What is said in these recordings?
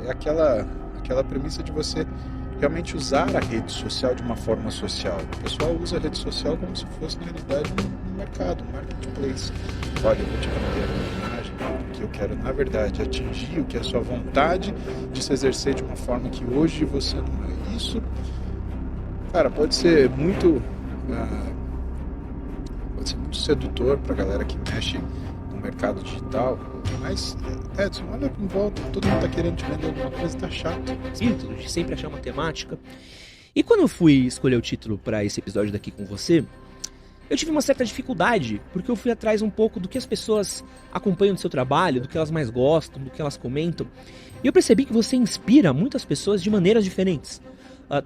é aquela premissa de você realmente usar a rede social de uma forma social. O pessoal usa a rede social como se fosse, na realidade, um mercado, um marketplace. Olha, eu vou te vender a minha imagem, que eu quero, na verdade, atingir o que é a sua vontade de se exercer de uma forma que hoje você não é. Isso, cara, pode ser muito sedutor para a galera que mexe no mercado digital, mas, Edson, olha em volta, todo mundo está querendo te vender alguma coisa, tá chato. Espírito de sempre achar uma temática. E quando eu fui escolher o título para esse episódio daqui com você, eu tive uma certa dificuldade, porque eu fui atrás um pouco do que as pessoas acompanham do seu trabalho, do que elas mais gostam, do que elas comentam. E eu percebi que você inspira muitas pessoas de maneiras diferentes.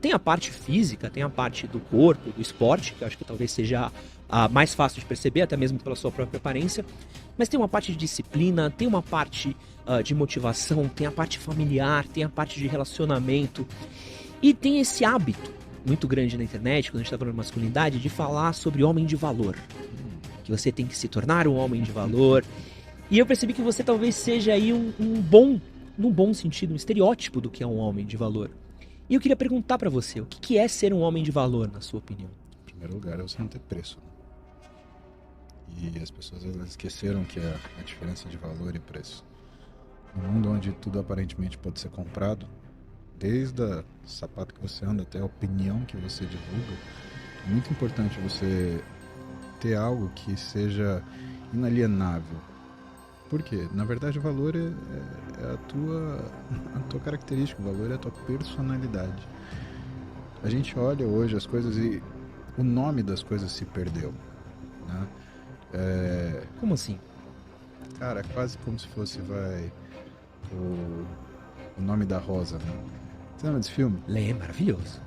Tem a parte física, tem a parte do corpo, do esporte, que eu acho que talvez seja a mais fácil de perceber, até mesmo pela sua própria aparência. Mas tem uma parte de disciplina, tem uma parte de motivação, tem a parte familiar, tem a parte de relacionamento. E tem esse hábito muito grande na internet, quando a gente está falando de masculinidade, de falar sobre homem de valor. Que você tem que se tornar um homem de valor. E eu percebi que você talvez seja aí num bom sentido, um estereótipo do que é um homem de valor. E eu queria perguntar pra você, o que é ser um homem de valor, na sua opinião? Em primeiro lugar, é você não ter preço. E as pessoas elas esqueceram que é a diferença de valor e preço. No mundo onde tudo aparentemente pode ser comprado, desde o sapato que você anda até a opinião que você divulga, é muito importante você ter algo que seja inalienável. Por quê? Na verdade, o valor é a tua característica, o valor é a tua personalidade. A gente olha hoje as coisas e o nome das coisas se perdeu, né? Como assim? Cara, é quase como se fosse, o nome da rosa, né? Você lembra desse filme? É maravilhoso.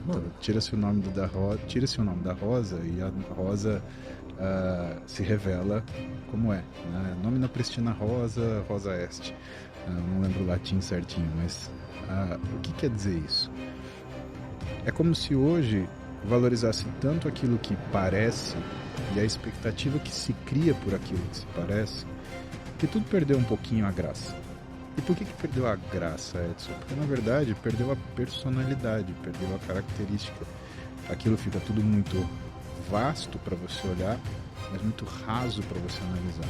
Então, tira-se o nome da rosa e a rosa se revela como é, né? Nome na Pristina Rosa, Rosa Est. Não lembro o latim certinho, mas o que quer dizer isso? É como se hoje valorizasse tanto aquilo que parece e a expectativa que se cria por aquilo que se parece, que tudo perdeu um pouquinho a graça. E por que perdeu a graça, Edson? Porque na verdade perdeu a personalidade, perdeu a característica. Aquilo fica tudo muito vasto para você olhar, mas muito raso para você analisar.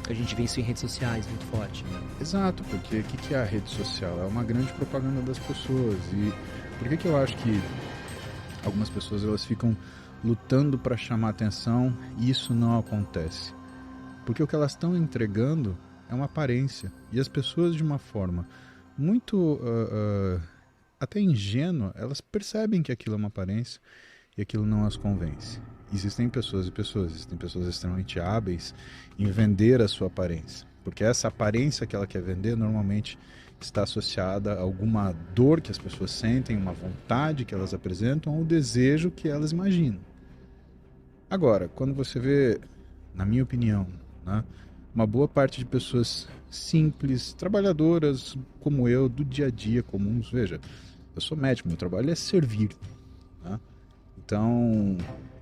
A gente vê isso em redes sociais muito forte, né? Exato, porque o que é a rede social? É uma grande propaganda das pessoas. E por que eu acho que algumas pessoas elas ficam lutando para chamar atenção e isso não acontece? Porque o que elas estão entregando é uma aparência. E as pessoas, de uma forma muito até ingênua, elas percebem que aquilo é uma aparência e aquilo não as convence. Existem pessoas e pessoas, existem pessoas extremamente hábeis em vender a sua aparência. Porque essa aparência que ela quer vender normalmente está associada a alguma dor que as pessoas sentem, uma vontade que elas apresentam ou um desejo que elas imaginam. Agora, quando você vê, na minha opinião, né, uma boa parte de pessoas simples, trabalhadoras como eu, do dia a dia, comuns, veja, eu sou médico, meu trabalho é servir, né? Então,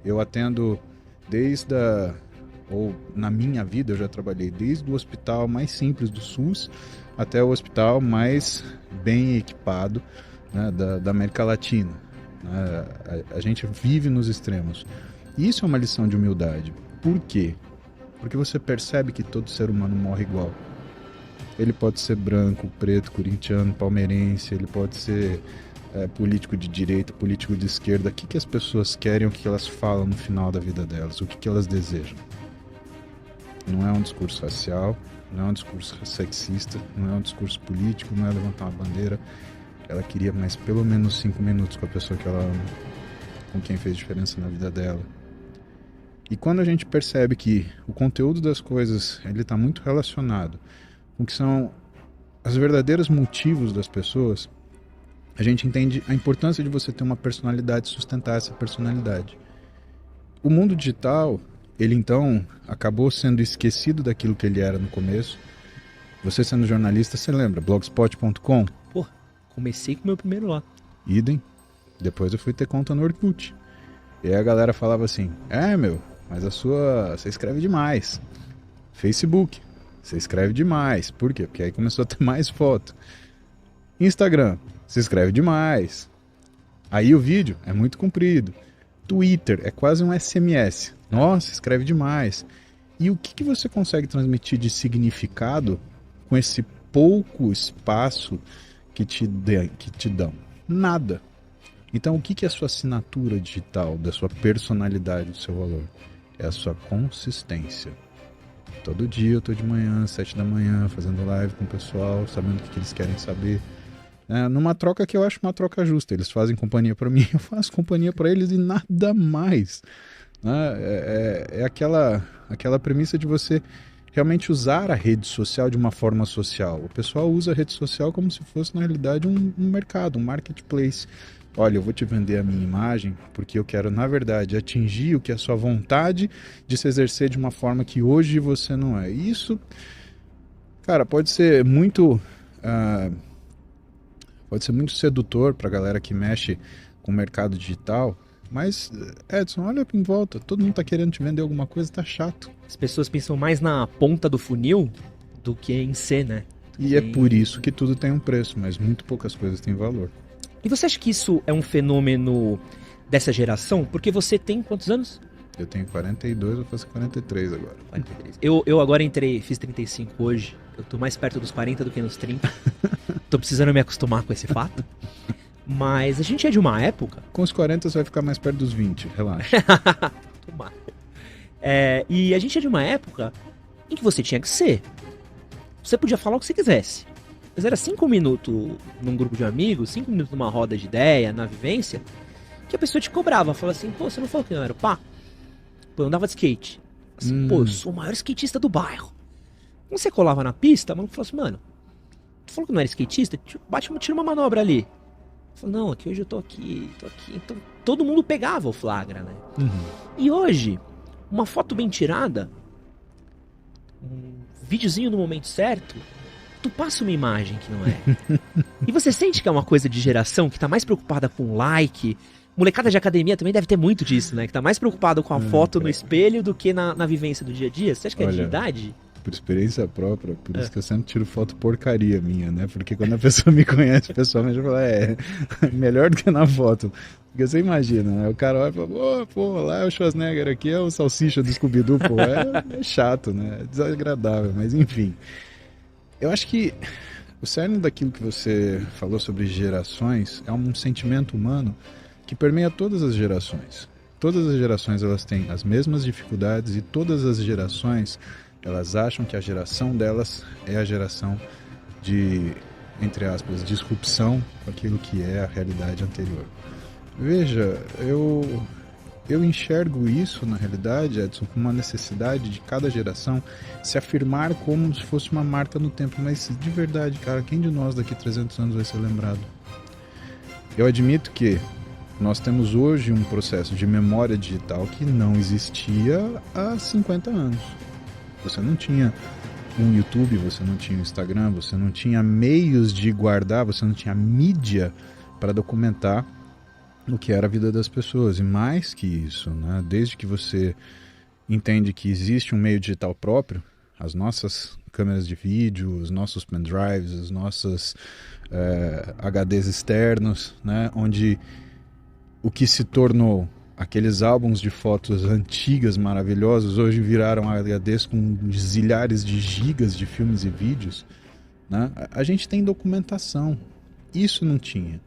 eu atendo ou na minha vida eu já trabalhei desde o hospital mais simples do SUS até o hospital mais bem equipado, né, da América Latina, né? A gente vive nos extremos. E isso é uma lição de humildade. Por quê? Porque você percebe que todo ser humano morre igual. Ele pode ser branco, preto, corintiano, palmeirense, ele pode ser político de direita, político de esquerda. O que as pessoas querem, o que elas falam no final da vida delas, o que elas desejam. Não é um discurso racial, não é um discurso sexista, não é um discurso político, não é levantar uma bandeira. Ela queria mais pelo menos 5 minutos com a pessoa que ela ama, com quem fez diferença na vida dela. E quando a gente percebe que o conteúdo das coisas ele está muito relacionado com o que são os verdadeiros motivos das pessoas, a gente entende a importância de você ter uma personalidade, sustentar essa personalidade. O mundo digital, ele então acabou sendo esquecido daquilo que ele era no começo. Você sendo jornalista, você lembra? Blogspot.com? Pô, comecei com o meu primeiro lá. Idem. Depois eu fui ter conta no Orkut. E aí a galera falava assim, mas você escreve demais. Facebook, você escreve demais. Por quê? Porque aí começou a ter mais foto. Instagram, se escreve demais. Aí o vídeo é muito comprido. Twitter é quase um SMS. Nossa, escreve demais. E o que você consegue transmitir de significado com esse pouco espaço que te dão? Nada. Então, o que é a sua assinatura digital, da sua personalidade, do seu valor? É a sua consistência. Todo dia eu tô de manhã, 7 da manhã, fazendo live com o pessoal, sabendo o que eles querem saber. Numa troca que eu acho uma troca justa. Eles fazem companhia para mim, eu faço companhia para eles e nada mais. É aquela premissa de você realmente usar a rede social de uma forma social. O pessoal usa a rede social como se fosse, na realidade, um mercado, um marketplace. Olha, eu vou te vender a minha imagem porque eu quero, na verdade, atingir o que é a sua vontade de se exercer de uma forma que hoje você não é. E isso, cara, pode ser muito sedutor para a galera que mexe com o mercado digital. Mas, Edson, olha em volta, todo mundo tá querendo te vender alguma coisa, tá chato. As pessoas pensam mais na ponta do funil do que em ser, né? E é por isso que tudo tem um preço, mas muito poucas coisas têm valor. E você acha que isso é um fenômeno dessa geração? Porque você tem quantos anos? Eu tenho 42, vou fazer 43 agora. 43. Eu agora fiz 35 hoje. Eu tô mais perto dos 40 do que nos 30. Tô precisando me acostumar com esse fato. Mas a gente é de uma época... Com os 40 você vai ficar mais perto dos 20, relaxa. Tomara. E a gente é de uma época em que você tinha que ser. Você podia falar o que você quisesse. Mas era 5 minutos num grupo de amigos, 5 minutos numa roda de ideia, na vivência, que a pessoa te cobrava. Falava assim, pô, você não falou que não era? Pá, pô, eu andava de skate. Assim, pô, eu sou o maior skatista do bairro. Quando você colava na pista, o maluco falou assim, mano, tu falou que não era skatista? Tira uma manobra ali. Falei, não, aqui hoje eu tô aqui. Então todo mundo pegava o flagra, né? E hoje, uma foto bem tirada, um videozinho no momento certo, tu passa uma imagem que não é. E você sente que é uma coisa de geração que tá mais preocupada com like. Molecada de academia também deve ter muito disso, né? Que tá mais preocupado com a foto no espelho do que na vivência do dia a dia. Você acha que é de idade? Por experiência própria, por isso que eu sempre tiro foto porcaria minha, né? Porque quando a pessoa me conhece pessoalmente, eu falo, melhor do que na foto. Porque você imagina, né? O cara olha e fala, pô, lá é o Schwarzenegger, aqui é o Salsicha do Scooby-Doo, pô. É chato, né? É desagradável, mas enfim. Eu acho que o cerne daquilo que você falou sobre gerações é um sentimento humano que permeia todas as gerações. Todas as gerações elas têm as mesmas dificuldades e todas as gerações elas acham que a geração delas é a geração de, entre aspas, disrupção com aquilo que é a realidade anterior. Veja, eu enxergo isso, na realidade, Edson, como uma necessidade de cada geração se afirmar como se fosse uma marca no tempo. Mas, de verdade, cara, quem de nós daqui a 300 anos vai ser lembrado? Eu admito que nós temos hoje um processo de memória digital que não existia há 50 anos. Você não tinha um YouTube, você não tinha um Instagram, você não tinha meios de guardar, você não tinha mídia para documentar o que era a vida das pessoas. E mais que isso, né? Desde que você entende que existe um meio digital próprio, as nossas câmeras de vídeo, os nossos pendrives, os nossos HDs externos, né? Onde o que se tornou aqueles álbuns de fotos antigas maravilhosos hoje viraram HDs com zilhares de gigas de filmes e vídeos, né? A gente tem documentação. Isso não tinha.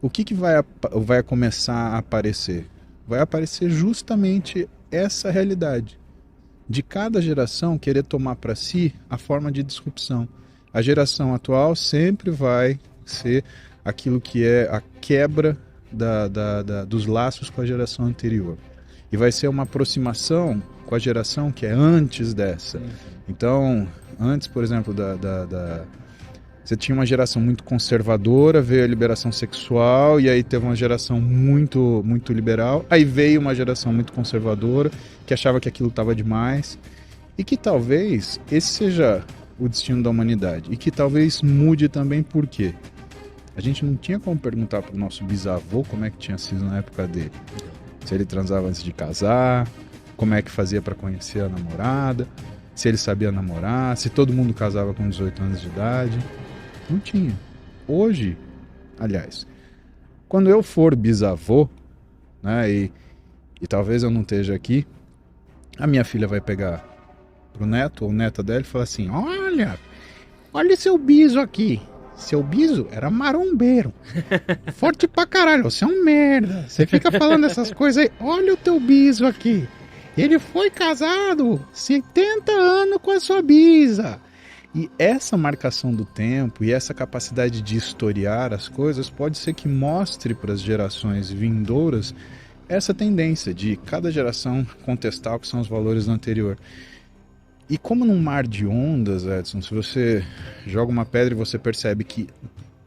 O que vai começar a aparecer? Vai aparecer justamente essa realidade de cada geração querer tomar para si a forma de disrupção. A geração atual sempre vai ser aquilo que é a quebra dos laços com a geração anterior. E vai ser uma aproximação com a geração que é antes dessa. Então, antes, por exemplo, você tinha uma geração muito conservadora, veio a liberação sexual, e aí teve uma geração muito, muito liberal, aí veio uma geração muito conservadora, que achava que aquilo estava demais, e que talvez esse seja o destino da humanidade, e que talvez mude também por quê? A gente não tinha como perguntar para o nosso bisavô como é que tinha sido na época dele. Se ele transava antes de casar, como é que fazia para conhecer a namorada, se ele sabia namorar, se todo mundo casava com 18 anos de idade. Não tinha. hoje, aliás, quando eu for bisavô, né, e talvez eu não esteja aqui, a minha filha vai pegar pro neto ou neta dela e falar assim: olha seu biso aqui. Seu biso era marombeiro. Forte pra caralho. Você é um merda. Você fica falando essas coisas aí. Olha o teu biso aqui. Ele foi casado 70 anos com a sua bisa. E essa marcação do tempo e essa capacidade de historiar as coisas pode ser que mostre para as gerações vindouras essa tendência de cada geração contestar o que são os valores do anterior. E como num mar de ondas, Edson, se você joga uma pedra e você percebe que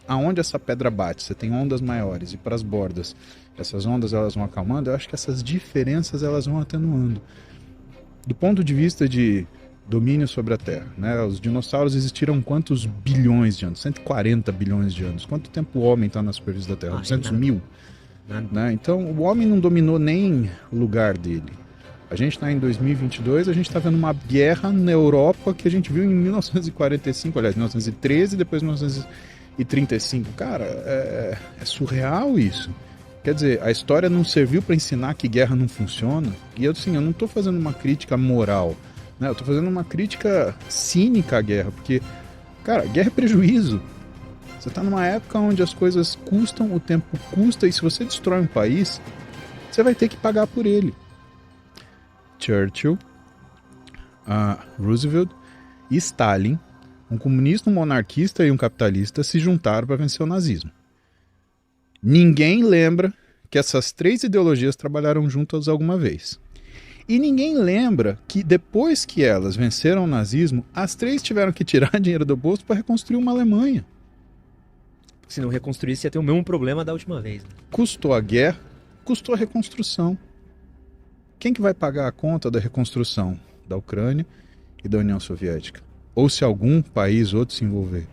aonde essa pedra bate, você tem ondas maiores, e para as bordas, essas ondas elas vão acalmando, eu acho que essas diferenças elas vão atenuando. Do ponto de vista de domínio sobre a Terra, né? Os dinossauros existiram quantos bilhões de anos? 140 bilhões de anos. Quanto tempo o homem está na superfície da Terra? 200 mil? Né? Então o homem não dominou nem o lugar dele. A gente está em 2022, a gente está vendo uma guerra na Europa que a gente viu em 1945, aliás, 1913 e depois 1935. Cara, é surreal isso. Quer dizer, a história não serviu para ensinar que guerra não funciona. E eu não estou fazendo uma crítica moral, né? Eu estou fazendo uma crítica cínica à guerra, porque, cara, guerra é prejuízo. Você está numa época onde as coisas custam, o tempo custa, e se você destrói um país, você vai ter que pagar por ele. Churchill, Roosevelt e Stalin, um comunista, um monarquista e um capitalista, se juntaram para vencer o nazismo. Ninguém lembra que essas três ideologias trabalharam juntas alguma vez. E ninguém lembra que depois que elas venceram o nazismo, as três tiveram que tirar dinheiro do bolso para reconstruir uma Alemanha. Se não reconstruísse, ia ter o mesmo problema da última vez. Custou a guerra, custou a reconstrução. Quem que vai pagar a conta da reconstrução da Ucrânia e da União Soviética? Ou se algum país outro se envolver?